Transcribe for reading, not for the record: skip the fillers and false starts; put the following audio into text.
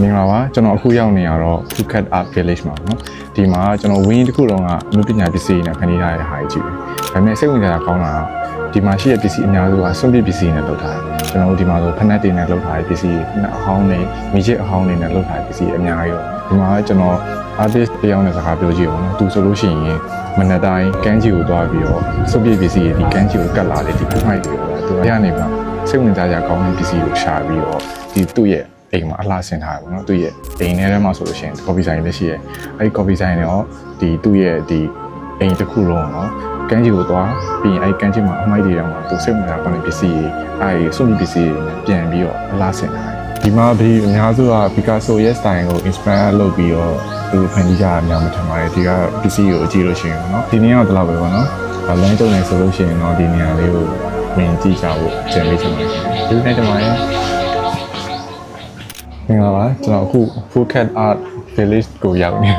မင်္ဂလာပါကျွန်တော်အခုရောက်နေရတော့ Phuket Art Village မှာနော်ဒီမှာကျွန်တော်ဝင်းတစ်ခုလုံးကအမှုပညာပစ္စည်းနဲ့ခဏထားရတဲ့ဟာကြီးပဲဒါပေမဲ့စိတ်ဝင်စားတာကောင်းတာဒီမှာရှိတဲ့ပစ္စည်းအများစုကစွန့်ပစ်ပစ္စည်းနဲ့လုပ်ထားတယ်ကျွန်တော်တို့ဒီမှာဆိုဖက်နက်တွေနဲ့လုပ်ထားတဲ့ပစ္စည်းအဟောင်းတွေမိချစ်အဟောင်းတွေနဲ့လုပ်ထားတဲ့ပစ္စည်းအများကြီးဒီမှာကျွန်တော် artist တယောက်နဲ့စကားပြောကြည့်အောင်နော်သူဆိုလို့ရှိရင်မနက်တိုင်းကန်းချီကိုသွားပြီးတော့စွန့်ပစ်ပစ္စည်းဒီကန်းချီကိုကတ်လာတဲ့ဒီခုမိုက်တွေကိုသူကရနေမှာစိတ်ဝင်စားကြကောင်းတဲ့ပစ္စည်းကိုရှာပြီးတော့ဒီသူ့ရဲ့အိမ်မှာအလှဆင်ထားတယ်ပေါ့နော်သူ့ရဲ့အိမ်ထဲမှာဆိုလို့ရှိရင် coffee ဆိုင်လည်းရှိရဲအဲဒီ coffee ဆိုင်ရောဒီသူ့ရဲ့ဒီအိမ်တစ်ခုလုံးနော်ကန်းချီကိုသွားပြီးရင်အဲဒီကန်းချီမှာအမိုက်တွေတောင်မှသူစိတ်ဝင်စားကောင်းတဲ့ပစ္စည်းအဲဒီစွန့်ပစ်ပစ္စည်းတွေပြန်ပြီးတော့အလှဆင်ထားတယ်ဒီမှာဒီအများစုက Picasso ရဲ့ style ကို inspire လုပ်ပြီးတော့သူဖန်တီးကြတာများမှထင်ပါတယ်ဒီကပစ္စည်းကိုကြည့်လို့ရှိရင်ပေါ့နော်ဒီနေ့ကတော့ဒီလောက်ပဲပေါ့နော်လမ်းကျုံနေဆိုလို့ရှိရင်တော့ဒီနေရာလေးကိုဝင်ကြည့်ကြဖို့ကြံပေးချင်ပါတယ်ဒီနေ့တမန်မင်္ဂလာပါကျွန်တော်အခု Phuket Art Village ကိုရောက်နေ